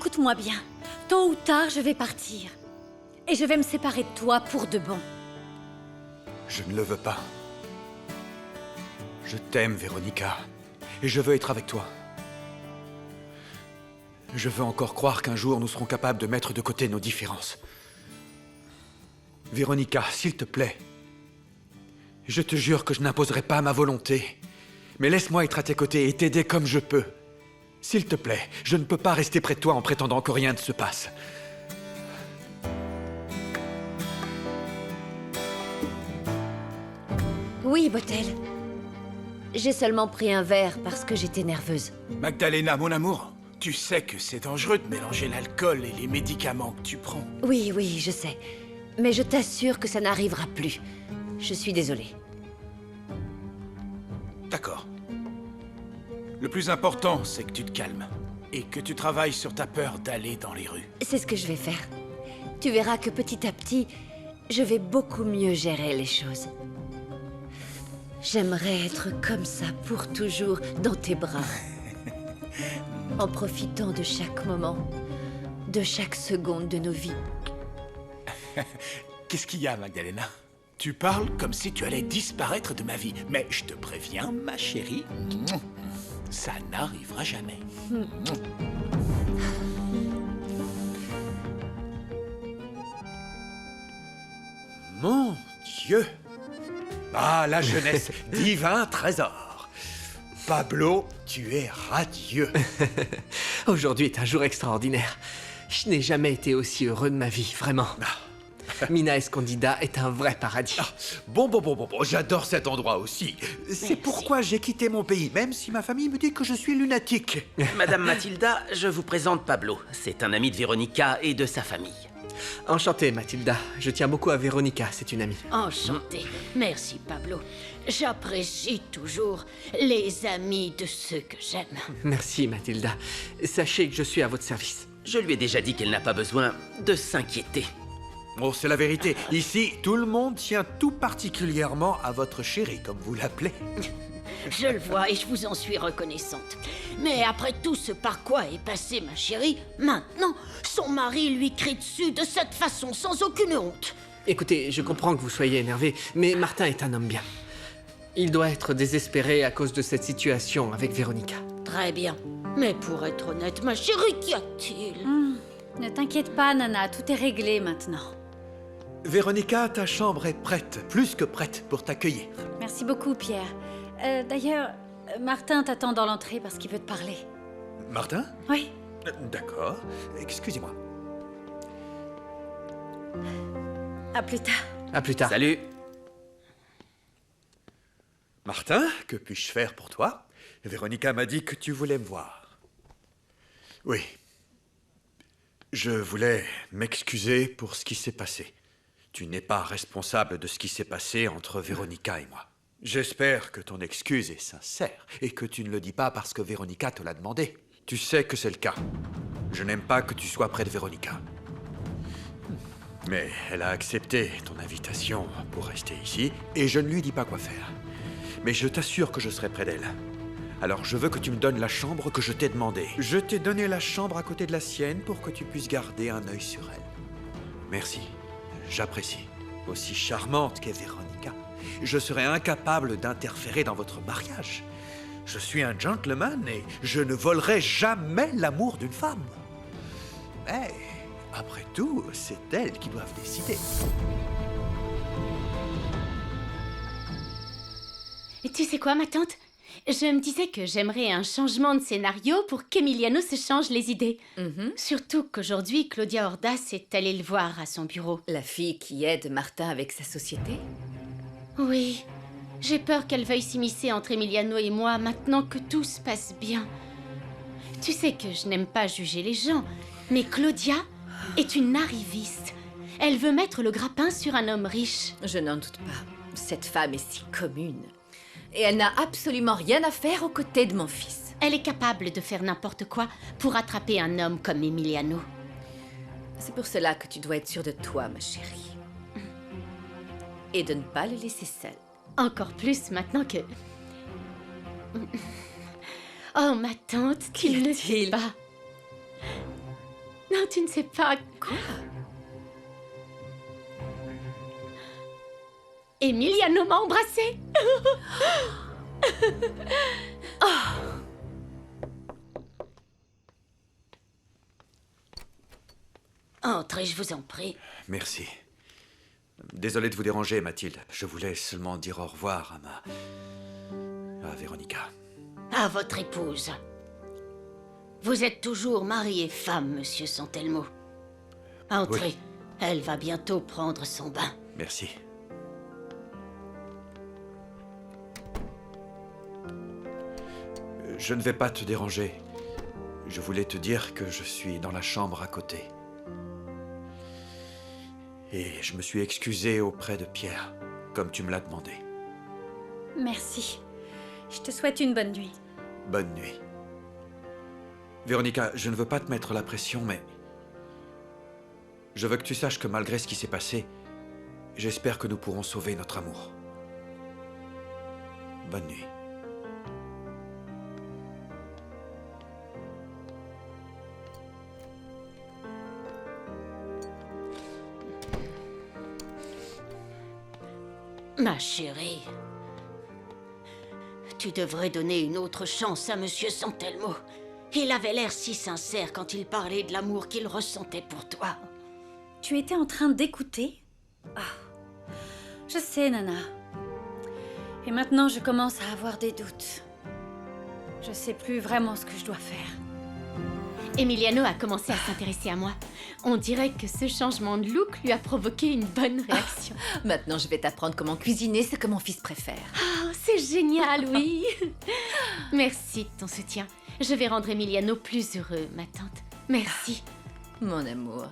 Écoute-moi bien. Tôt ou tard, je vais partir. Et je vais me séparer de toi pour de bon. Je ne le veux pas. Je t'aime, Véronica. Et je veux être avec toi. Je veux encore croire qu'un jour, nous serons capables de mettre de côté nos différences. Véronica, s'il te plaît. Je te jure que je n'imposerai pas ma volonté. Mais laisse-moi être à tes côtés et t'aider comme je peux. S'il te plaît, je ne peux pas rester près de toi en prétendant que rien ne se passe. Oui, Botel. J'ai seulement pris un verre parce que j'étais nerveuse. Magdalena, mon amour, tu sais que c'est dangereux de mélanger l'alcool et les médicaments que tu prends. Oui, oui, je sais. Mais je t'assure que ça n'arrivera plus. Je suis désolée. D'accord. Le plus important, c'est que tu te calmes. Et que tu travailles sur ta peur d'aller dans les rues. C'est ce que je vais faire. Tu verras que petit à petit, je vais beaucoup mieux gérer les choses. J'aimerais être comme ça pour toujours dans tes bras. En profitant de chaque moment, de chaque seconde de nos vies. Qu'est-ce qu'il y a, Magdalena? Tu parles comme si tu allais disparaître de ma vie. Mais je te préviens, ma chérie, ça n'arrivera jamais. Mon Dieu! Ah, la jeunesse, divin trésor! Pablo, tu es radieux. Aujourd'hui est un jour extraordinaire. Je n'ai jamais été aussi heureux de ma vie, vraiment. Mina Escondida est un vrai paradis. Bon, j'adore cet endroit aussi. C'est pourquoi j'ai quitté mon pays, même si ma famille me dit que je suis lunatique. Madame Mathilda, je vous présente Pablo. C'est un ami de Véronica et de sa famille. Enchanté, Mathilda. Je tiens beaucoup à Véronica, c'est une amie. Enchanté. Merci, Pablo. J'apprécie toujours les amis de ceux que j'aime. Merci, Mathilda. Sachez que je suis à votre service. Je lui ai déjà dit qu'elle n'a pas besoin de s'inquiéter. Oh, c'est la vérité. Ici, tout le monde tient tout particulièrement à votre chérie, comme vous l'appelez. Je le vois et je vous en suis reconnaissante. Mais après tout ce par quoi est passée ma chérie, maintenant, son mari lui crie dessus de cette façon, sans aucune honte. Écoutez, je comprends que vous soyez énervé, mais Martin est un homme bien. Il doit être désespéré à cause de cette situation avec Véronica. Très bien. Mais pour être honnête, ma chérie, qu'y a-t-il? Ne t'inquiète pas, Nana, tout est réglé maintenant. Véronica, ta chambre est prête, plus que prête pour t'accueillir. Merci beaucoup, Pierre. D'ailleurs, Martin t'attend dans l'entrée parce qu'il veut te parler. Martin? Oui. D'accord. Excusez-moi. À plus tard. À plus tard. Salut. Martin, que puis-je faire pour toi? Véronica m'a dit que tu voulais me voir. Oui. Je voulais m'excuser pour ce qui s'est passé. Tu n'es pas responsable de ce qui s'est passé entre Véronica et moi. J'espère que ton excuse est sincère et que tu ne le dis pas parce que Véronica te l'a demandé. Tu sais que c'est le cas. Je n'aime pas que tu sois près de Véronica. Mais elle a accepté ton invitation pour rester ici et je ne lui dis pas quoi faire. Mais je t'assure que je serai près d'elle. Alors je veux que tu me donnes la chambre que je t'ai demandée. Je t'ai donné la chambre à côté de la sienne pour que tu puisses garder un œil sur elle. Merci, j'apprécie. Aussi charmante qu'est Véronica, je serais incapable d'interférer dans votre mariage. Je suis un gentleman et je ne volerai jamais l'amour d'une femme. Mais, après tout, c'est elles qui doivent décider. Et tu sais quoi, ma tante? Je me disais que j'aimerais un changement de scénario pour qu'Emiliano se change les idées. Surtout qu'aujourd'hui, Claudia Ordas est allée le voir à son bureau. La fille qui aide Martin avec sa société? Oui, j'ai peur qu'elle veuille s'immiscer entre Emiliano et moi maintenant que tout se passe bien. Tu sais que je n'aime pas juger les gens, mais Claudia est une arriviste. Elle veut mettre le grappin sur un homme riche. Je n'en doute pas. Cette femme est si commune. Et elle n'a absolument rien à faire aux côtés de mon fils. Elle est capable de faire n'importe quoi pour attraper un homme comme Emiliano. C'est pour cela que tu dois être sûre de toi, ma chérie. Et de ne pas le laisser seul. Encore plus maintenant que... Oh, ma tante, tu ne le sais pas. Non, tu ne sais pas. Quoi? Emiliano m'a embrassée. Entrez, je vous en prie. Merci. Désolé de vous déranger, Mathilde. Je voulais seulement dire au revoir à Véronica. À votre épouse. Vous êtes toujours mari et femme, monsieur Santelmo. Entrez. Oui. Elle va bientôt prendre son bain. Merci. Je ne vais pas te déranger. Je voulais te dire que je suis dans la chambre à côté. Et je me suis excusé auprès de Pierre, comme tu me l'as demandé. Merci. Je te souhaite une bonne nuit. Bonne nuit. Véronica, je ne veux pas te mettre la pression, mais... je veux que tu saches que malgré ce qui s'est passé, j'espère que nous pourrons sauver notre amour. Bonne nuit. Ma chérie, tu devrais donner une autre chance à monsieur Santelmo. Il avait l'air si sincère quand il parlait de l'amour qu'il ressentait pour toi. Tu étais en train d'écouter? Ah, je sais, Nana. Et maintenant, je commence à avoir des doutes. Je sais plus vraiment ce que je dois faire. Emiliano a commencé à s'intéresser à moi. On dirait que ce changement de look lui a provoqué une bonne réaction. Maintenant, je vais t'apprendre comment cuisiner ce que mon fils préfère. Oh, c'est génial, oui. Merci de ton soutien. Je vais rendre Emiliano plus heureux, ma tante. Merci. Mon amour,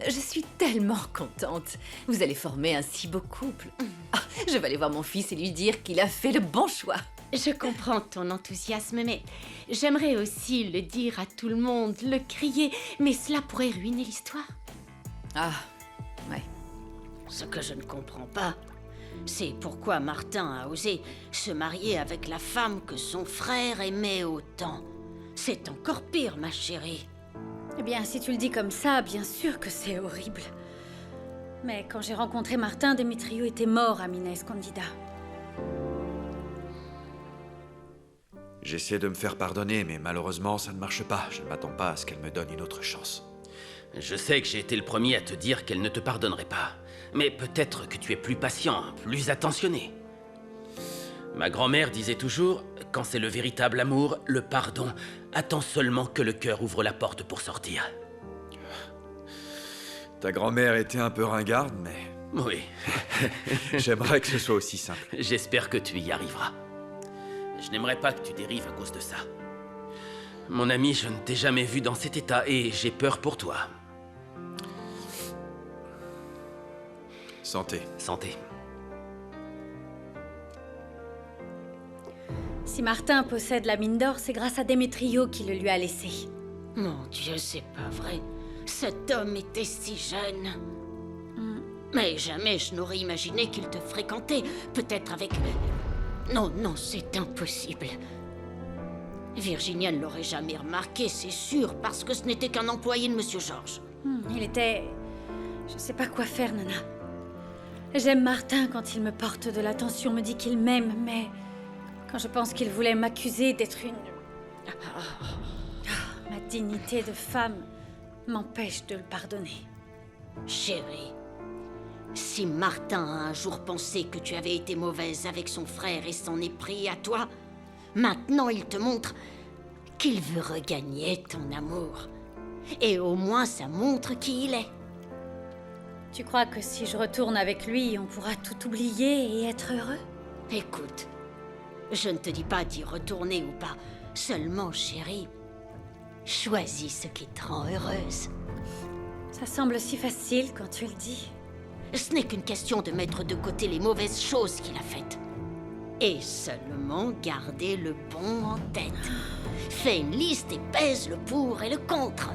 je suis tellement contente. Vous allez former un si beau couple. Ah, je vais aller voir mon fils et lui dire qu'il a fait le bon choix. Je comprends ton enthousiasme, mais j'aimerais aussi le dire à tout le monde, le crier, mais cela pourrait ruiner l'histoire. Ah, ouais. Ce que je ne comprends pas, c'est pourquoi Martin a osé se marier avec la femme que son frère aimait autant. C'est encore pire, ma chérie. Eh bien, si tu le dis comme ça, bien sûr que c'est horrible. Mais quand j'ai rencontré Martin, Demetrio était mort à Mina Escondida. J'essaie de me faire pardonner, mais malheureusement, ça ne marche pas. Je ne m'attends pas à ce qu'elle me donne une autre chance. Je sais que j'ai été le premier à te dire qu'elle ne te pardonnerait pas. Mais peut-être que tu es plus patient, plus attentionné. Ma grand-mère disait toujours, quand c'est le véritable amour, le pardon, attend seulement que le cœur ouvre la porte pour sortir. Ta grand-mère était un peu ringarde, mais... Oui, j'aimerais que ce soit aussi simple. j'espère que tu y arriveras. Je n'aimerais pas que tu dérives à cause de ça. Mon ami, je ne t'ai jamais vu dans cet état et j'ai peur pour toi. Santé. Santé. Si Martin possède la mine d'or, c'est grâce à Demetrio qui le lui a laissé. Mon Dieu, c'est pas vrai. Cet homme était si jeune. Mais jamais je n'aurais imaginé qu'il te fréquentait. Peut-être avec... Non, non, c'est impossible. Virginia ne l'aurait jamais remarqué, c'est sûr, parce que ce n'était qu'un employé de Monsieur Georges. Il était... Je sais pas quoi faire, Nana. J'aime Martin quand il me porte de l'attention, me dit qu'il m'aime, mais... quand je pense qu'il voulait m'accuser d'être une... ma dignité de femme m'empêche de le pardonner. Chérie, si Martin a un jour pensé que tu avais été mauvaise avec son frère et s'en est pris à toi, maintenant il te montre qu'il veut regagner ton amour. Et au moins ça montre qui il est. Tu crois que si je retourne avec lui, on pourra tout oublier et être heureux? Écoute, je ne te dis pas d'y retourner ou pas. Seulement, chérie, choisis ce qui te rend heureuse. Ça semble si facile quand tu le dis. Ce n'est qu'une question de mettre de côté les mauvaises choses qu'il a faites. Et seulement garder le bon en tête. Fais une liste et pèse le pour et le contre.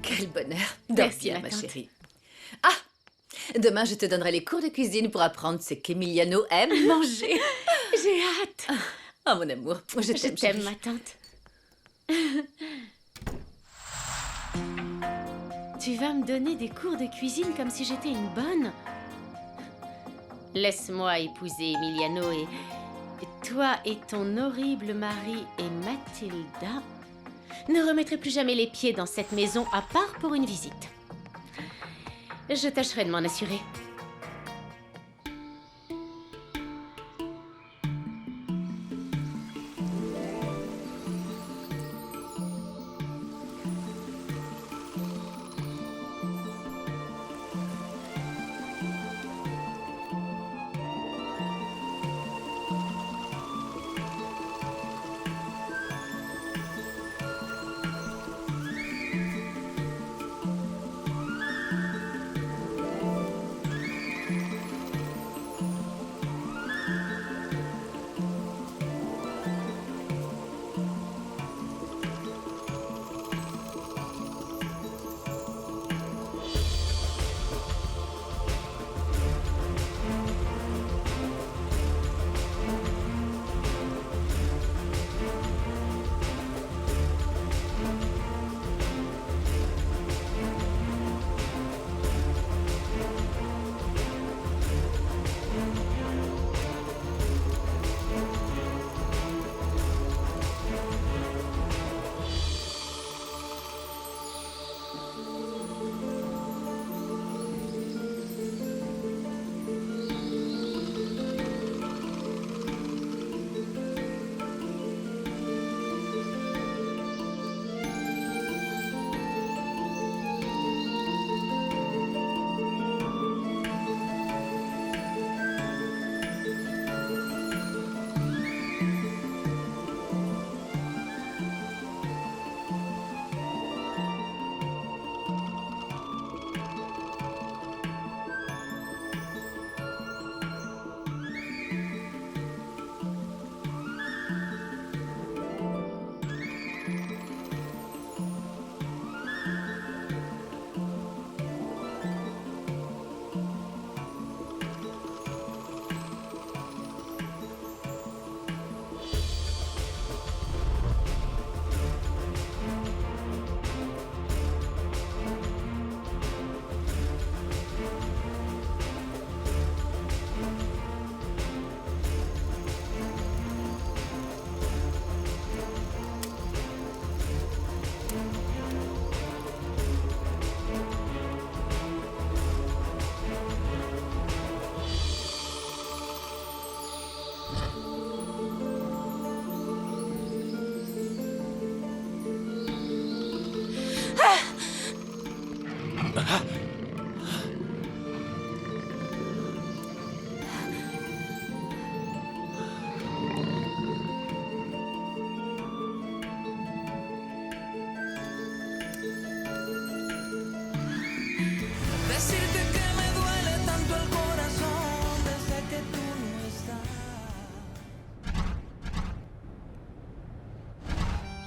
Quel bonheur. Dors Merci, bien, ma ma tante. chérie. Ah! Demain, je te donnerai les cours de cuisine pour apprendre ce qu'Emiliano aime manger. J'ai hâte. Oh, mon amour, je Je t'aime, t'aime, chérie. ma tante. Tu vas me donner des cours de cuisine comme si j'étais une bonne? Laisse-moi épouser Emiliano et toi et ton horrible mari et Mathilda ne remettrez plus jamais les pieds dans cette maison à part pour une visite. Je tâcherai de m'en assurer.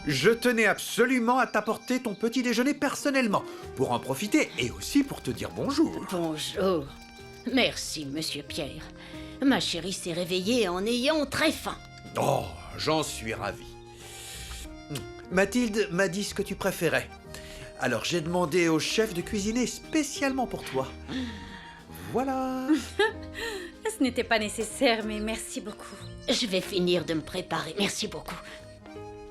Je tenais absolument à t'apporter ton petit déjeuner personnellement, pour en profiter et aussi pour te dire bonjour. Bonjour. Merci, monsieur Pierre. Ma chérie s'est réveillée en ayant très faim. Oh, j'en suis ravi. Mathilde m'a dit ce que tu préférais. Alors j'ai demandé au chef de cuisiner spécialement pour toi. Voilà. Ce n'était pas nécessaire, mais merci beaucoup. Je vais finir de me préparer. Merci beaucoup.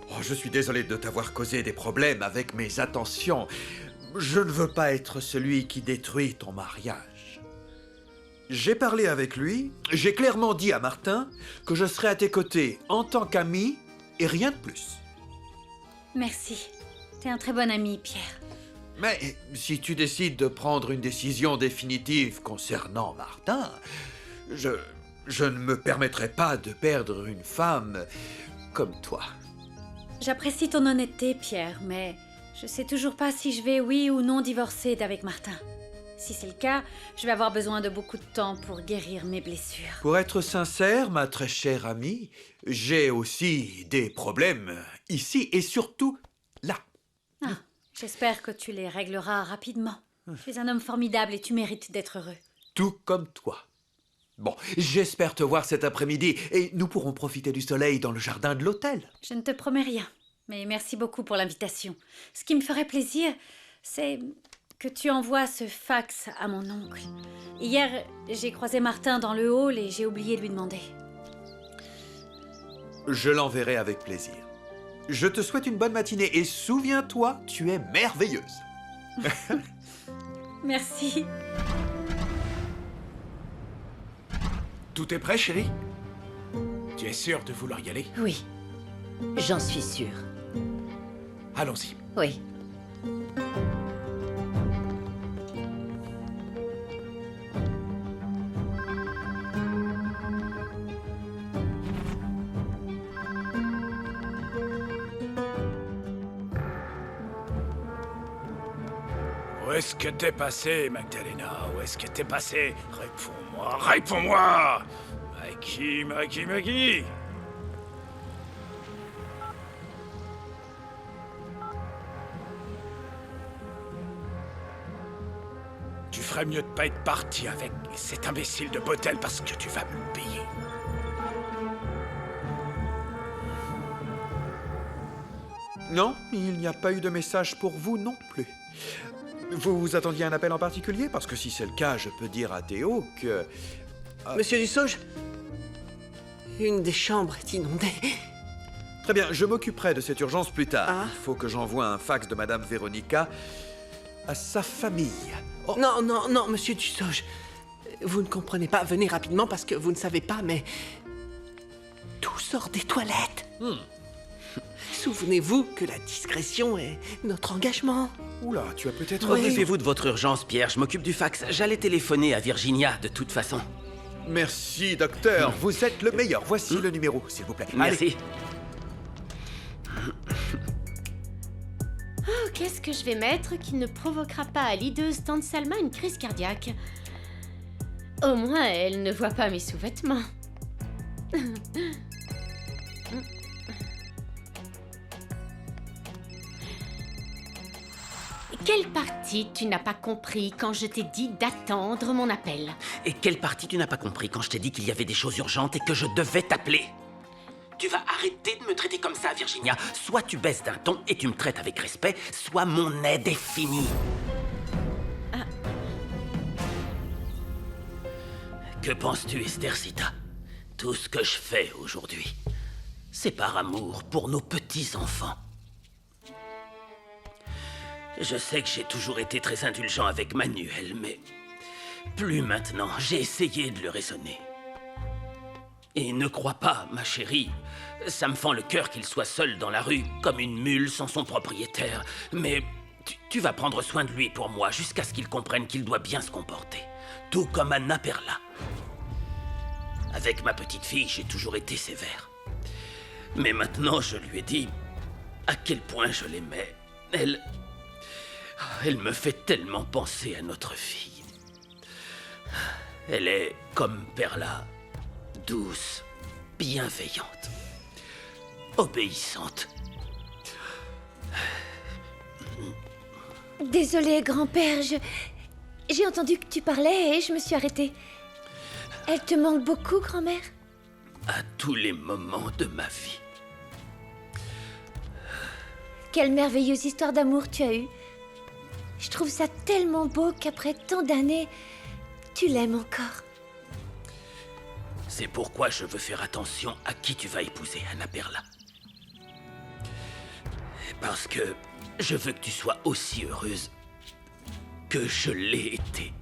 Oh, je suis désolé de t'avoir causé des problèmes avec mes attentions. Je ne veux pas être celui qui détruit ton mariage. J'ai parlé avec lui, j'ai clairement dit à Martin que je serai à tes côtés en tant qu'ami et rien de plus. Merci. T'es un très bon ami, Pierre. Mais si tu décides de prendre une décision définitive concernant Martin, je ne me permettrai pas de perdre une femme comme toi. J'apprécie ton honnêteté, Pierre, mais je sais toujours pas si je vais oui ou non divorcer d'avec Martin. Si c'est le cas, je vais avoir besoin de beaucoup de temps pour guérir mes blessures. Pour être sincère, ma très chère amie, j'ai aussi des problèmes ici et surtout là. Ah, j'espère que tu les régleras rapidement. Tu es un homme formidable et tu mérites d'être heureux. Tout comme toi. Bon, j'espère te voir cet après-midi et nous pourrons profiter du soleil dans le jardin de l'hôtel. Je ne te promets rien, mais merci beaucoup pour l'invitation. Ce qui me ferait plaisir, c'est que tu envoies ce fax à mon oncle. Hier, j'ai croisé Martin dans le hall et j'ai oublié de lui demander. Je l'enverrai avec plaisir. Je te souhaite une bonne matinée et souviens-toi, tu es merveilleuse. Merci. Tout est prêt, chérie? Tu es sûre de vouloir y aller? Oui, j'en suis sûre. Allons-y. Oui. Où est-ce que t'es passé, Magdalena? Où est-ce que t'es passé? Réponds-moi, réponds-moi! Maggie! Tu ferais mieux de pas être parti avec cet imbécile de Botel parce que tu vas me le payer. Non, il n'y a pas eu de message pour vous non plus. Vous vous attendiez à un appel en particulier? Parce que si c'est le cas, je peux dire à Théo que... Monsieur Dussauge, une des chambres est inondée. Très bien, je m'occuperai de cette urgence plus tard. Ah. Il faut que j'envoie un fax de Madame Véronica à sa famille. Oh, Non, monsieur Dussauge. Vous ne comprenez pas. Venez rapidement parce que vous ne savez pas, mais... tout sort des toilettes. Souvenez-vous que la discrétion est notre engagement. oula, tu as peut-être... Occupez-vous de votre urgence, Pierre. Je m'occupe du fax. J'allais téléphoner à Virginia, de toute façon. Merci, docteur. Vous êtes le meilleur. Voici le numéro, s'il vous plaît. Allez. Merci. Oh, qu'est-ce que je vais mettre qui ne provoquera pas à l'ideuse tante Salma une crise cardiaque? Au moins, elle ne voit pas mes sous-vêtements. Quelle partie tu n'as pas compris quand je t'ai dit d'attendre mon appel? Et quelle partie tu n'as pas compris quand je t'ai dit qu'il y avait des choses urgentes et que je devais t'appeler? Tu vas arrêter de me traiter comme ça, Virginia. Soit tu baisses d'un ton et tu me traites avec respect, soit mon aide est finie. Que penses-tu, Estercita? Tout ce que je fais aujourd'hui, c'est par amour pour nos petits-enfants. Je sais que j'ai toujours été très indulgent avec Manuel, mais plus maintenant. J'ai essayé de le raisonner. Et ne crois pas, ma chérie, ça me fend le cœur qu'il soit seul dans la rue, comme une mule sans son propriétaire. Mais tu vas prendre soin de lui pour moi, jusqu'à ce qu'il comprenne qu'il doit bien se comporter. Tout comme Anna Perla. Avec ma petite fille, j'ai toujours été sévère. Mais maintenant, je lui ai dit à quel point je l'aimais. Elle me fait tellement penser à notre fille. Elle est comme Perla, douce, bienveillante, obéissante. Désolée, grand-père, j'ai entendu que tu parlais et je me suis arrêtée. Elle te manque beaucoup, grand-mère? À tous les moments de ma vie. Quelle merveilleuse histoire d'amour tu as eue. Je trouve ça tellement beau qu'après tant d'années, tu l'aimes encore. C'est pourquoi je veux faire attention à qui tu vas épouser, Anna Perla. Parce que je veux que tu sois aussi heureuse que je l'ai été.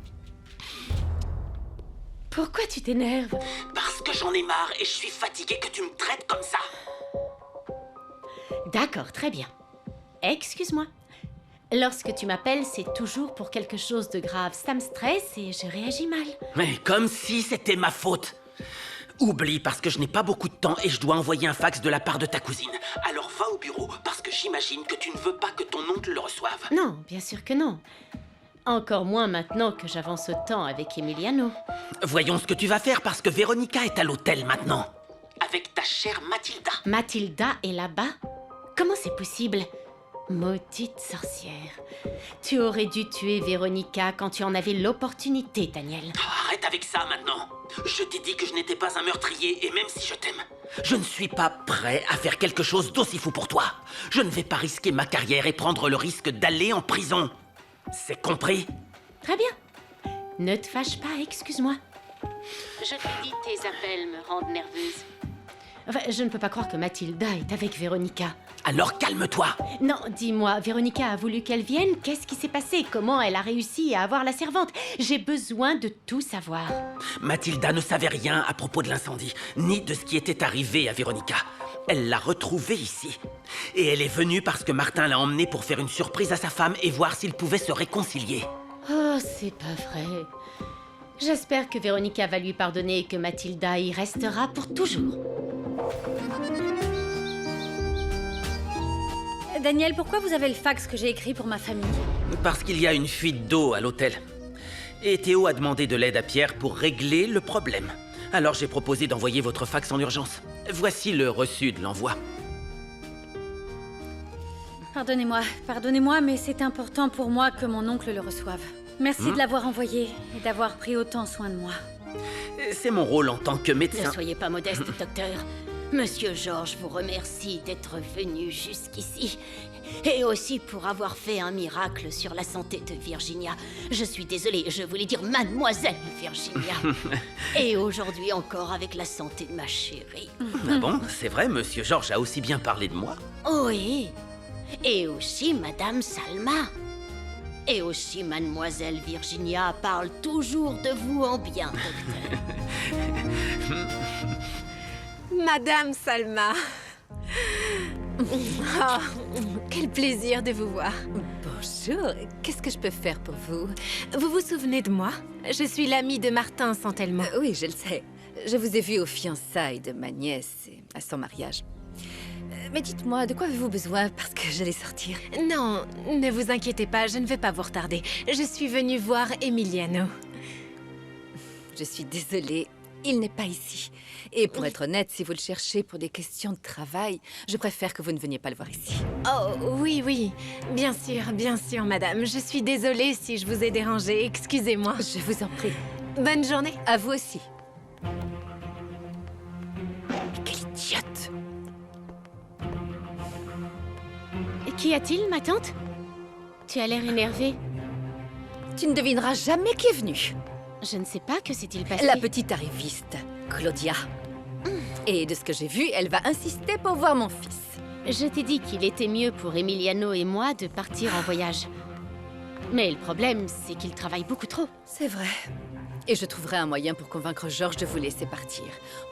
Pourquoi tu t'énerves? Parce que j'en ai marre et je suis fatiguée que tu me traites comme ça. D'accord, très bien. Excuse-moi. Lorsque tu m'appelles, c'est toujours pour quelque chose de grave. Ça me stresse et je réagis mal. Mais comme si c'était ma faute. Oublie, parce que je n'ai pas beaucoup de temps et je dois envoyer un fax de la part de ta cousine. Alors va au bureau, parce que j'imagine que tu ne veux pas que ton oncle le reçoive. Non, bien sûr que non. Encore moins maintenant que j'avance autant avec Emiliano. Voyons ce que tu vas faire, parce que Véronica est à l'hôtel maintenant. Avec ta chère Mathilda. Mathilda est là-bas? Comment c'est possible? Maudite sorcière. Tu aurais dû tuer Véronica quand tu en avais l'opportunité, Daniel. Oh, Arrête avec ça maintenant. Je t'ai dit que je n'étais pas un meurtrier et même si je t'aime, je ne suis pas prêt à faire quelque chose d'aussi fou pour toi. Je ne vais pas risquer ma carrière et prendre le risque d'aller en prison. C'est compris? Très bien. Ne te fâche pas, excuse-moi. Je t'ai dit, tes appels me rendent nerveuse. Enfin, je ne peux pas croire que Mathilda est avec Véronica. Alors calme-toi. Non, dis-moi, Véronica a voulu qu'elle vienne? Qu'est-ce qui s'est passé? Comment elle a réussi à avoir la servante? J'ai besoin de tout savoir. Mathilda ne savait rien à propos de l'incendie, ni de ce qui était arrivé à Véronica. Elle l'a retrouvée ici. Et elle est venue parce que Martin l'a emmenée pour faire une surprise à sa femme et voir s'ils pouvaient se réconcilier. Oh, c'est pas vrai. J'espère que Véronica va lui pardonner et que Mathilda y restera pour toujours. Daniel, pourquoi vous avez le fax que j'ai écrit pour ma famille? Parce qu'il y a une fuite d'eau à l'hôtel. Et Théo a demandé de l'aide à Pierre pour régler le problème. Alors j'ai proposé d'envoyer votre fax en urgence. Voici le reçu de l'envoi. Pardonnez-moi, mais c'est important pour moi que mon oncle le reçoive. Merci de l'avoir envoyé et d'avoir pris autant soin de moi. C'est mon rôle en tant que médecin. Ne soyez pas modeste, docteur. Monsieur George vous remercie d'être venu jusqu'ici. Et aussi pour avoir fait un miracle sur la santé de Virginia. Je suis désolée, je voulais dire mademoiselle Virginia. Et aujourd'hui encore avec la santé de ma chérie. Ah bon, c'est vrai, Monsieur George a aussi bien parlé de moi. Oui. Et aussi Madame Salma. Et aussi Mademoiselle Virginia parle toujours de vous en bien, docteur. Madame Salma. Oh, quel plaisir de vous voir. Bonjour, qu'est-ce que je peux faire pour vous? Vous vous souvenez de moi? Je suis l'amie de Martin Santelmo. Oui, je le sais. Je vous ai vu aux fiançailles de ma nièce et à son mariage. Mais dites-moi, de quoi avez-vous besoin? Parce que j'allais sortir. Non, ne vous inquiétez pas, je ne vais pas vous retarder. Je suis venue voir Emiliano. Je suis désolée, il n'est pas ici. Et pour être honnête, si vous le cherchez pour des questions de travail, je préfère que vous ne veniez pas le voir ici. Oh, oui, bien sûr, madame. Je suis désolée si je vous ai dérangé, excusez-moi. Je vous en prie. Bonne journée. À vous aussi. Mais quelle idiote! Qu'y a-t-il, ma tante? Tu as l'air énervée. Tu ne devineras jamais qui est venu. Je ne sais pas, que s'est-il passé? La petite arriviste, Claudia. Et de ce que j'ai vu, elle va insister pour voir mon fils. Je t'ai dit qu'il était mieux pour Emiliano et moi de partir en voyage. Mais le problème, c'est qu'il travaille beaucoup trop. C'est vrai. Et je trouverai un moyen pour convaincre Georges de vous laisser partir.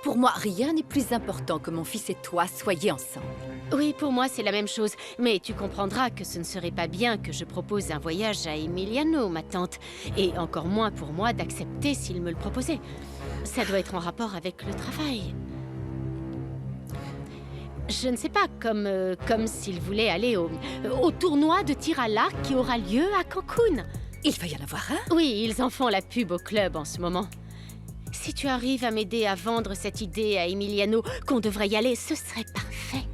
Pour moi, rien n'est plus important que mon fils et toi soyez ensemble. Oui, pour moi, c'est la même chose. Mais tu comprendras que ce ne serait pas bien que je propose un voyage à Emiliano, ma tante. Et encore moins pour moi d'accepter s'il me le proposait. Ça doit être en rapport avec le travail. Je ne sais pas, comme s'il voulait aller au tournoi de tir à l'arc qui aura lieu à Cancun. Il va y en avoir un? Oui, ils en font la pub au club en ce moment. Si tu arrives à m'aider à vendre cette idée à Emiliano qu'on devrait y aller, ce serait parfait.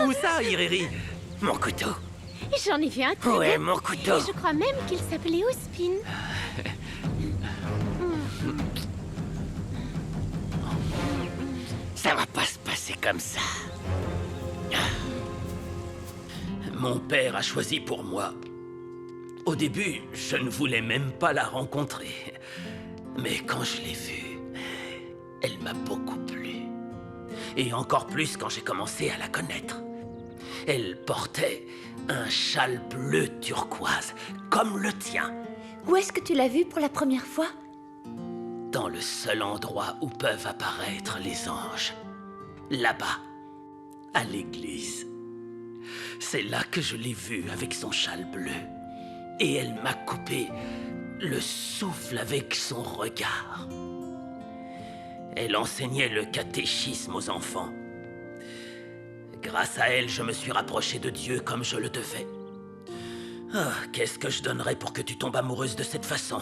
Où ça, Ireri? Mon couteau. J'en ai vu un très Ouais, beau. mon couteau. Et je crois même qu'il s'appelait Ospin. Ça va pas se passer comme ça. Mon père a choisi pour moi. Au début, je ne voulais même pas la rencontrer. Mais quand je l'ai vue, elle m'a beaucoup plu. Et encore plus quand j'ai commencé à la connaître. Elle portait un châle bleu turquoise, comme le tien, Où est-ce que tu l'as vue pour la première fois? dans le seul endroit où peuvent apparaître les anges. Là-bas, à l'église. C'est là que je l'ai vue avec son châle bleu. Et elle m'a coupé le souffle avec son regard. Elle enseignait le catéchisme aux enfants. Grâce à elle, je me suis rapproché de Dieu comme je le devais. Ah, qu'est-ce que je donnerais pour que tu tombes amoureuse de cette façon?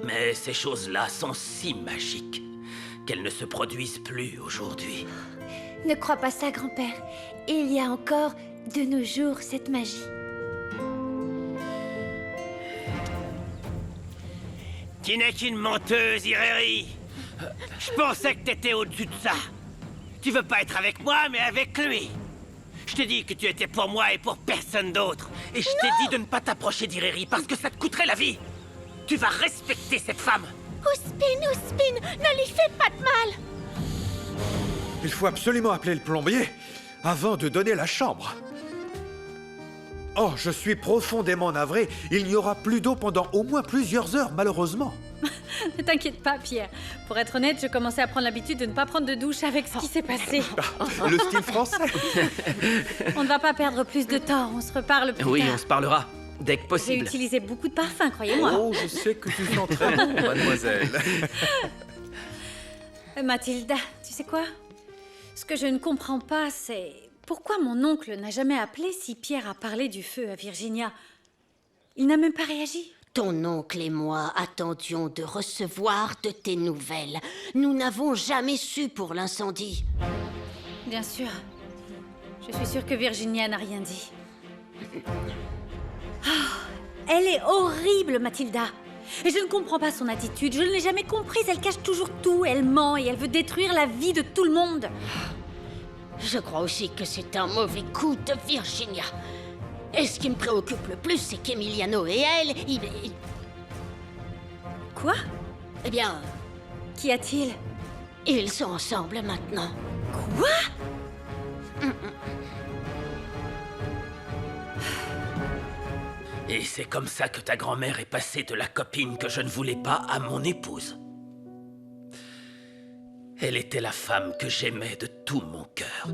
Mais ces choses-là sont si magiques qu'elles ne se produisent plus aujourd'hui. Ne crois pas ça, grand-père. Il y a encore, de nos jours, cette magie. Tu n'es qu'une menteuse, Ireri. Je pensais que t'étais au-dessus de ça. Tu veux pas être avec moi, mais avec lui. Je t'ai dit que tu étais pour moi et pour personne d'autre. Et je t'ai dit de ne pas t'approcher d'Ireri parce que ça te coûterait la vie. Tu vas respecter cette femme. Ospin, ne lui fais pas de mal. Il faut absolument appeler le plombier avant de donner la chambre. Oh, je suis profondément navré. Il n'y aura plus d'eau pendant au moins plusieurs heures, malheureusement. Ne t'inquiète pas, Pierre. Pour être honnête, je commençais à prendre l'habitude de ne pas prendre de douche avec ce qui s'est passé. Le style français. On ne va pas perdre plus de temps. On se reparle plus Oui, tard. on se parlera. Dès que J'ai possible. utilisé beaucoup de parfums, croyez-moi. Oh, je sais que tu sens très bon, mademoiselle. Mathilda, tu sais quoi? Ce que je ne comprends pas, c'est... Pourquoi mon oncle n'a jamais appelé si Pierre a parlé du feu à Virginia? Il n'a même pas réagi. Ton oncle et moi attendions de recevoir de tes nouvelles. Nous n'avons jamais su pour l'incendie. Bien sûr. Je suis sûre que Virginia n'a rien dit. Ah, elle est horrible, Mathilda. Et je ne comprends pas son attitude. Je ne l'ai jamais comprise. Elle cache toujours tout. Elle ment et elle veut détruire la vie de tout le monde. Je crois aussi que c'est un mauvais coup de Virginia. Et ce qui me préoccupe le plus, c'est qu'Emiliano et elle, Quoi? Eh bien, Qu'y a-t-il? ils sont ensemble maintenant. Quoi? Et c'est comme ça que ta grand-mère est passée de la copine que je ne voulais pas à mon épouse. Elle était la femme que j'aimais de tout mon cœur.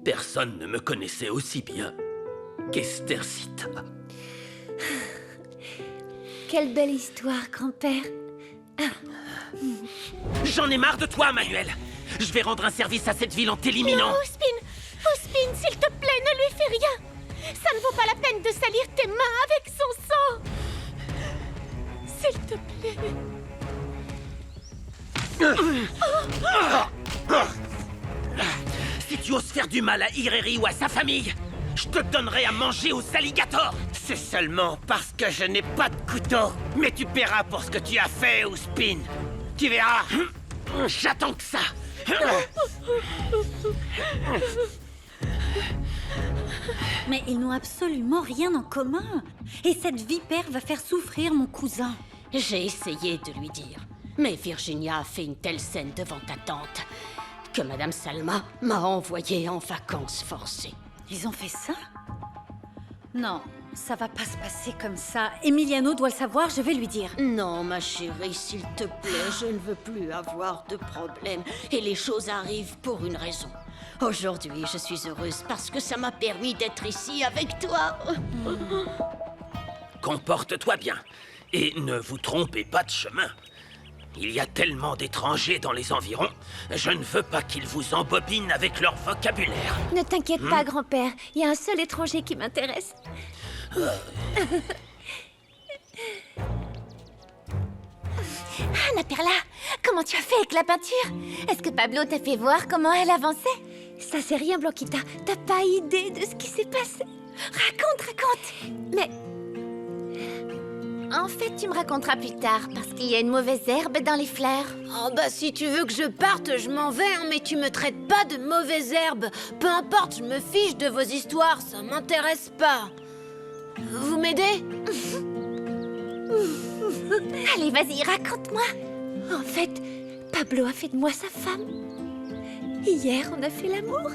Personne ne me connaissait aussi bien qu'Estercita. Quelle belle histoire, grand-père. J'en ai marre de toi, Manuel. Je vais rendre un service à cette ville en t'éliminant. Non, Ospin, s'il te plaît, ne lui fais rien. Ça ne vaut pas la peine de salir tes mains avec son sang. S'il te plaît. Si tu oses faire du mal à Ireri ou à sa famille, je te donnerai à manger aux alligators. C'est seulement parce que je n'ai pas de couteau. Mais tu paieras pour ce que tu as fait, Ospin. Tu verras. J'attends que ça. Mais ils n'ont absolument rien en commun. Et cette vipère va faire souffrir mon cousin. J'ai essayé de lui dire. Mais Virginia a fait une telle scène devant ta tante que Madame Salma m'a envoyée en vacances forcées. Ils ont fait ça? Non, ça va pas se passer comme ça. Emiliano doit le savoir, je vais lui dire. Non, ma chérie, s'il te plaît, je ne veux plus avoir de problème. Et les choses arrivent pour une raison. Aujourd'hui, je suis heureuse parce que ça m'a permis d'être ici avec toi. Comporte-toi bien. Et ne vous trompez pas de chemin. Il y a tellement d'étrangers dans les environs, je ne veux pas qu'ils vous embobinent avec leur vocabulaire. Ne t'inquiète pas, grand-père. Il y a un seul étranger qui m'intéresse. Anna Perla, comment tu as fait avec la peinture? Est-ce que Pablo t'a fait voir comment elle avançait? Ça, c'est rien, Blanquita. T'as pas idée de ce qui s'est passé. Raconte. Mais... En fait, tu me raconteras plus tard, parce qu'il y a une mauvaise herbe dans les fleurs. Oh bah si tu veux que je parte, je m'en vais, hein, mais tu me traites pas de mauvaise herbe. Peu importe, je me fiche de vos histoires, ça m'intéresse pas. Vous m'aidez? Allez, vas-y, raconte-moi. En fait, Pablo a fait de moi sa femme. Hier, on a fait l'amour.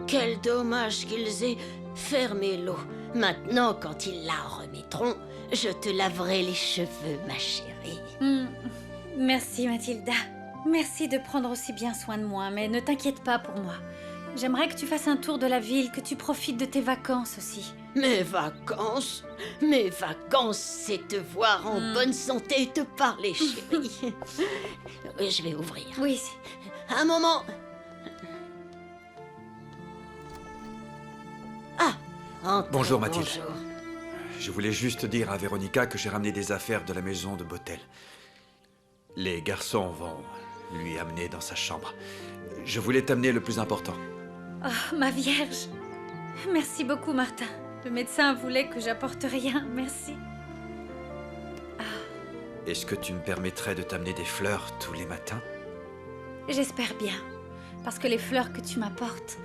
Quel dommage qu'ils aient fermé l'eau. Maintenant, quand ils la remettront, je te laverai les cheveux, ma chérie. Merci, Mathilda. Merci de prendre aussi bien soin de moi, mais ne t'inquiète pas pour moi. J'aimerais que tu fasses un tour de la ville, que tu profites de tes vacances aussi. Mes vacances, c'est te voir en bonne santé et te parler, chérie. Je vais ouvrir. Oui. Un moment. Ah, entrez, Bonjour, Mathilde. bonjour. Je voulais juste dire à Véronica que j'ai ramené des affaires de la maison de Botel. Les garçons vont lui amener dans sa chambre. Je voulais t'amener le plus important. Oh, ma Vierge. Merci beaucoup, Martin. Le médecin voulait que j'apporte rien. Merci. Est-ce que tu me permettrais de t'amener des fleurs tous les matins? J'espère bien. Parce que les fleurs que tu m'apportes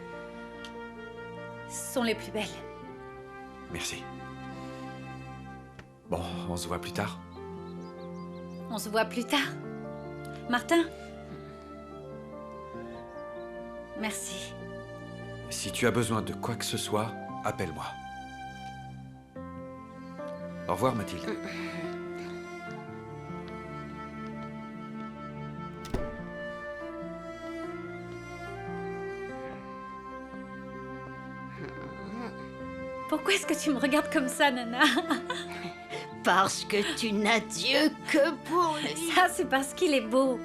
sont les plus belles. Merci. Bon, on se voit plus tard. On se voit plus tard. Martin? Merci. Si tu as besoin de quoi que ce soit, appelle-moi. Au revoir, Mathilde. Pourquoi est-ce que tu me regardes comme ça, Nana? Parce que tu n'as Dieu que pour lui. Ça, c'est parce qu'il est beau,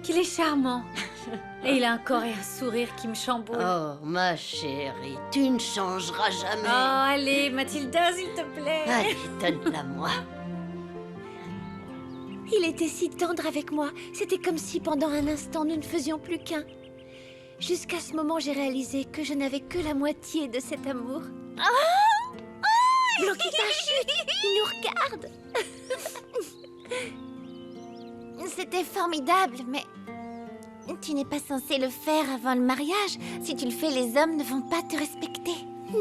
qu'il est charmant. Et il a un corps et un sourire qui me chamboulent. Oh, ma chérie, tu ne changeras jamais. Oh, allez, Mathilda, s'il te plaît. Allez, donne-la-moi. Il était si tendre avec moi. C'était comme si pendant un instant, nous ne faisions plus qu'un. Jusqu'à ce moment, j'ai réalisé que je n'avais que la moitié de cet amour. Blanquita, chut! Il nous regarde. C'était formidable, mais tu n'es pas censé le faire avant le mariage. Si tu le fais, les hommes ne vont pas te respecter.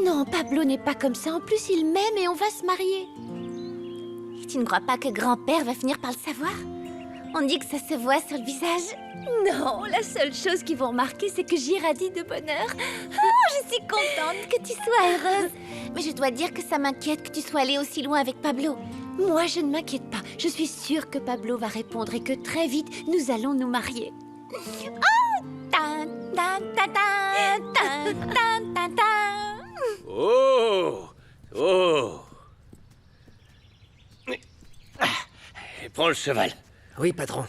Non, Pablo n'est pas comme ça. En plus, il m'aime et on va se marier. Et tu ne crois pas que grand-père va finir par le savoir? On dit que ça se voit sur le visage. Non, la seule chose qu'ils vont remarquer, c'est que j'irradie de bonheur. Oh, je suis contente que tu sois heureuse. Mais je dois dire que ça m'inquiète que tu sois allée aussi loin avec Pablo. Moi, je ne m'inquiète pas. Je suis sûre que Pablo va répondre et que très vite, nous allons nous marier. Oh! Tan, tan, tan, tan, tan, tan, tan, tan. Oh! Oh! Prends le cheval. Oui, patron.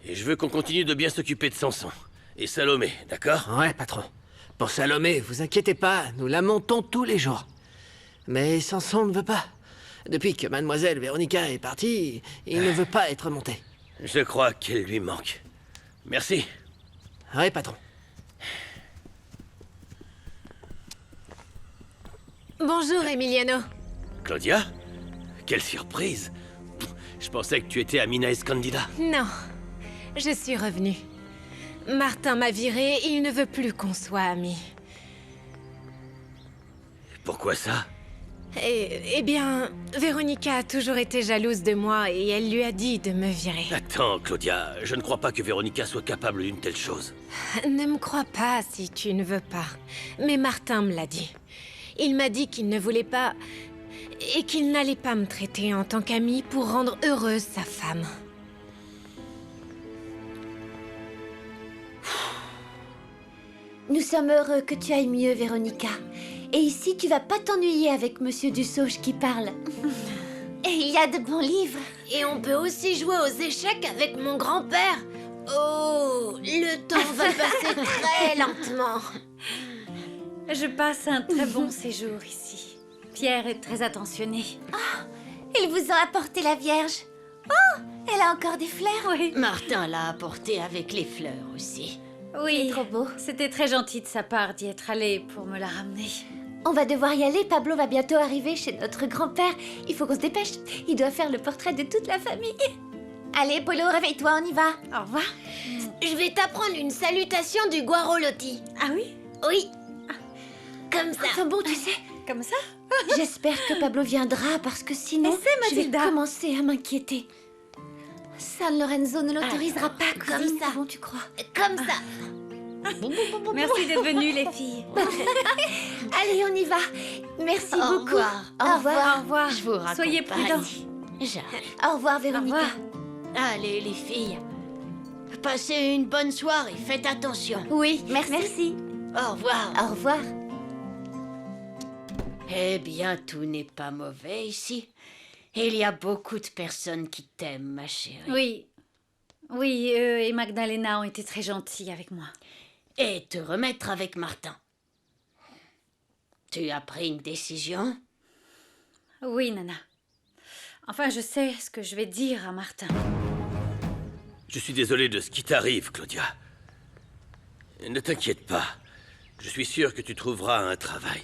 Et je veux qu'on continue de bien s'occuper de Samson. Et Salomé, d'accord? Ouais, patron. Pour Salomé, vous inquiétez pas, nous la montons tous les jours. Mais Samson ne veut pas. Depuis que mademoiselle Véronica est partie, il ne veut pas être monté. Je crois qu'elle lui manque. Merci. Ouais, patron. Bonjour, Emiliano. Claudia? Quelle surprise! Je pensais que tu étais à Mina Escondida. Non, je suis revenue. Martin m'a virée, il ne veut plus qu'on soit amis. Pourquoi ça? Eh bien, Véronica a toujours été jalouse de moi et elle lui a dit de me virer. Attends, Claudia, je ne crois pas que Véronica soit capable d'une telle chose. Ne me crois pas si tu ne veux pas. Mais Martin me l'a dit. Il m'a dit qu'il ne voulait pas... et qu'il n'allait pas me traiter en tant qu'ami pour rendre heureuse sa femme. Nous sommes heureux que tu ailles mieux, Véronica. Et ici, tu vas pas t'ennuyer avec Monsieur Dussauge qui parle. Et il y a de bons livres. Et on peut aussi jouer aux échecs avec mon grand-père. Oh, le temps va passer très lentement. Je passe un très bon séjour ici. Pierre est très attentionné. Ils vous ont apporté la Vierge. Oh, elle a encore des fleurs. Oui. Martin l'a apporté avec les fleurs aussi. Oui. C'est trop beau. C'était très gentil de sa part d'y être allé pour me la ramener. On va devoir y aller. Pablo va bientôt arriver chez notre grand-père. Il faut qu'on se dépêche. Il doit faire le portrait de toute la famille. Allez, Polo, réveille-toi, on y va. Au revoir. Je vais t'apprendre une salutation du Guarolotti. Ah oui? Oui. Comme ça. Enfin bon, tu sais, Comme ça? j'espère que Pablo viendra parce que sinon, Essaie, je vais Mathilda. commencer à m'inquiéter. San Lorenzo ne l'autorisera pas comme ça. Bon, tu crois? Comme ça. Merci d'être venues, les filles. Allez, on y va. Merci Au beaucoup. revoir. Au revoir. Au revoir. Je vous raconte. Soyez prudents. J'arrive. Au revoir, Véronica. Allez, les filles. Passez une bonne soirée. Faites attention. Oui, merci. Au revoir. Au revoir. Eh bien, tout n'est pas mauvais ici. Il y a beaucoup de personnes qui t'aiment, ma chérie. Oui. Oui, eux et Magdalena ont été très gentils avec moi. Et te remettre avec Martin. Tu as pris une décision? Oui, Nana. Enfin, je sais ce que je vais dire à Martin. Je suis désolé de ce qui t'arrive, Claudia. Ne t'inquiète pas. Je suis sûr que tu trouveras un travail.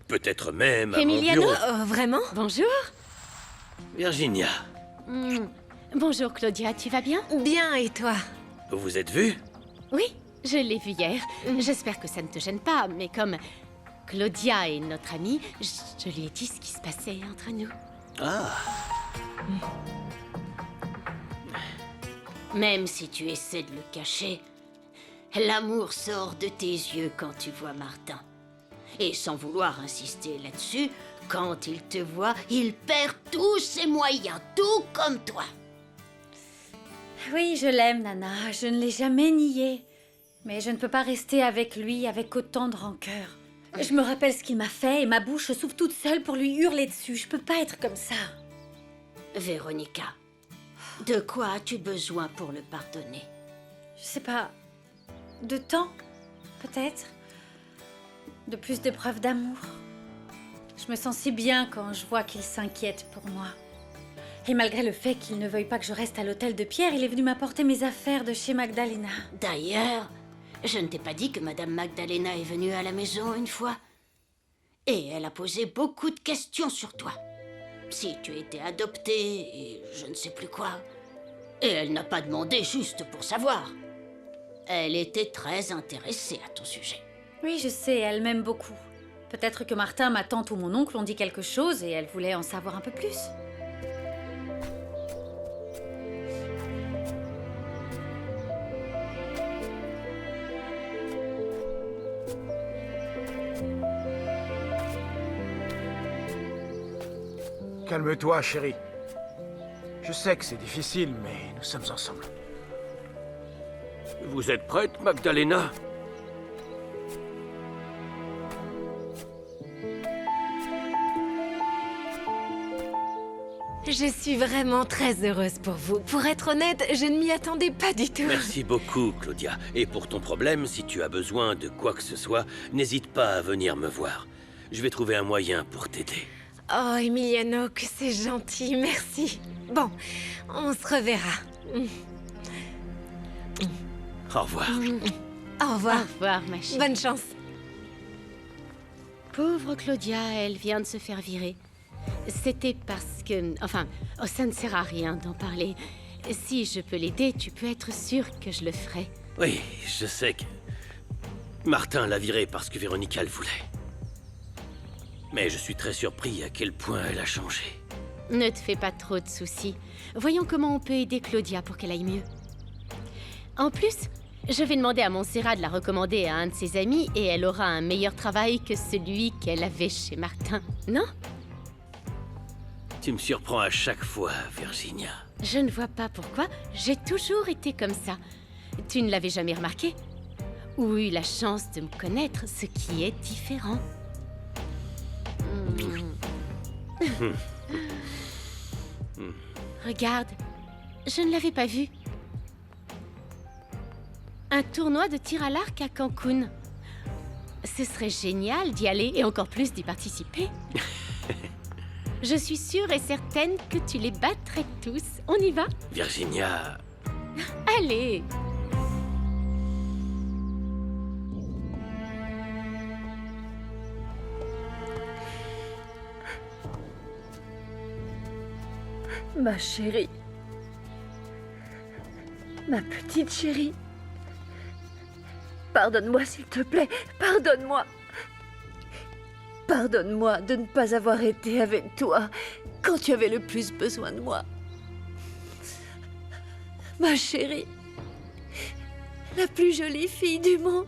Peut-être même à mon Emiliano, bureau. vraiment? Bonjour. Virginia, Bonjour Claudia, tu vas bien? Bien, et toi? vous vous êtes vus? Oui, je l'ai vu hier. J'espère que ça ne te gêne pas, mais comme Claudia est notre amie, je lui ai dit ce qui se passait entre nous. Ah, Même si tu essaies de le cacher, l'amour sort de tes yeux quand tu vois Martin. Et sans vouloir insister là-dessus, quand il te voit, il perd tous ses moyens, tout comme toi. Oui, je l'aime, Nana. Je ne l'ai jamais nié. Mais je ne peux pas rester avec lui avec autant de rancœur. Je me rappelle ce qu'il m'a fait et ma bouche s'ouvre toute seule pour lui hurler dessus. Je peux pas être comme ça. Véronica, de quoi as-tu besoin pour le pardonner? Je sais pas. De temps, peut-être. De plus de preuves d'amour. Je me sens si bien quand je vois qu'il s'inquiète pour moi. Et malgré le fait qu'il ne veuille pas que je reste à l'hôtel de Pierre, il est venu m'apporter mes affaires de chez Magdalena. D'ailleurs, je ne t'ai pas dit que Madame Magdalena est venue à la maison une fois. Et elle a posé beaucoup de questions sur toi. Si tu étais adoptée et je ne sais plus quoi. Et elle n'a pas demandé juste pour savoir. Elle était très intéressée à ton sujet. Oui, je sais, elle m'aime beaucoup. Peut-être que Martin, ma tante ou mon oncle ont dit quelque chose et elle voulait en savoir un peu plus. Calme-toi, chérie. Je sais que c'est difficile, mais nous sommes ensemble. vous êtes prête, Magdalena? Je suis vraiment très heureuse pour vous. Pour être honnête, je ne m'y attendais pas du tout. Merci beaucoup, Claudia. Et pour ton problème, si tu as besoin de quoi que ce soit, n'hésite pas à venir me voir. Je vais trouver un moyen pour t'aider. Oh, Emiliano, que c'est gentil, merci. Bon, on se reverra. Au revoir. Au revoir. Au revoir, ma chérie. Bonne chance. Pauvre Claudia, elle vient de se faire virer. C'était parce que... Enfin, ça ne sert à rien d'en parler. Si je peux l'aider, tu peux être sûr que je le ferai. Oui, je sais que... Martin l'a virée parce que Véronica le voulait. Mais je suis très surpris à quel point elle a changé. Ne te fais pas trop de soucis. Voyons comment on peut aider Claudia pour qu'elle aille mieux. En plus, je vais demander à Montserrat de la recommander à un de ses amis et elle aura un meilleur travail que celui qu'elle avait chez Martin, non? Tu me surprends à chaque fois, Virginia. Je ne vois pas pourquoi. J'ai toujours été comme ça. Tu ne l'avais jamais remarqué? Ou eu la chance de me connaître, ce qui est différent. Regarde, je ne l'avais pas vu. Un tournoi de tir à l'arc à Cancun. Ce serait génial d'y aller et encore plus d'y participer. Je suis sûre et certaine que tu les battrais tous. On y va? Virginia... Allez! Ma chérie. Ma petite chérie. Pardonne-moi, s'il te plaît. Pardonne-moi. Pardonne-moi de ne pas avoir été avec toi quand tu avais le plus besoin de moi. Ma chérie. La plus jolie fille du monde.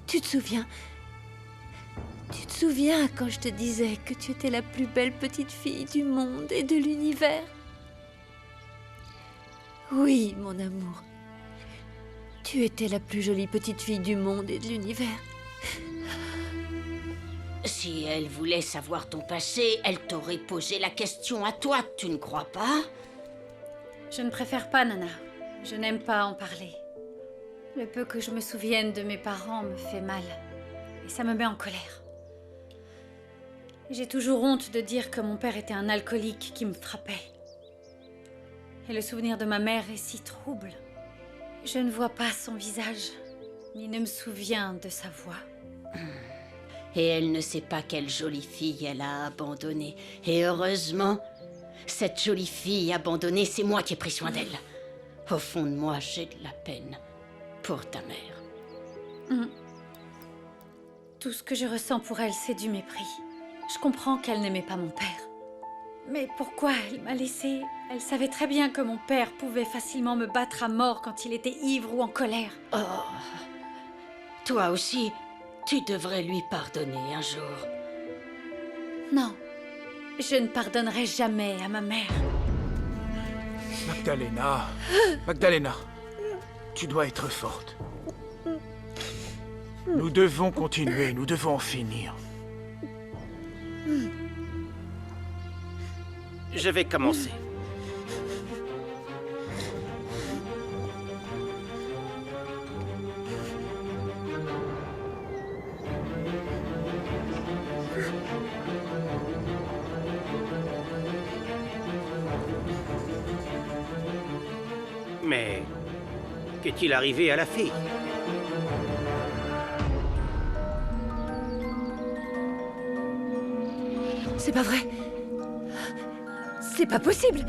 Tu te souviens? Tu te souviens quand je te disais que tu étais la plus belle petite fille du monde et de l'univers? Oui, mon amour. Tu étais la plus jolie petite fille du monde et de l'univers. Si elle voulait savoir ton passé, elle t'aurait posé la question à toi, tu ne crois pas? Je ne préfère pas, Nana. Je n'aime pas en parler. Le peu que je me souvienne de mes parents me fait mal. Et ça me met en colère. J'ai toujours honte de dire que mon père était un alcoolique qui me frappait. Et le souvenir de ma mère est si trouble. Je ne vois pas son visage, ni ne me souviens de sa voix. Et elle ne sait pas quelle jolie fille elle a abandonnée. Et heureusement, cette jolie fille abandonnée, c'est moi qui ai pris soin d'elle. Au fond de moi, j'ai de la peine pour ta mère. Tout ce que je ressens pour elle, c'est du mépris. Je comprends qu'elle n'aimait pas mon père. Mais pourquoi elle m'a laissée? Elle savait très bien que mon père pouvait facilement me battre à mort quand il était ivre ou en colère. Oh, toi aussi, tu devrais lui pardonner un jour. Non, je ne pardonnerai jamais à ma mère. Magdalena, Magdalena, tu dois être forte. Nous devons continuer, nous devons en finir. Je vais commencer. Mais qu'est-il arrivé à la fille? C'est pas vrai. C'est pas possible.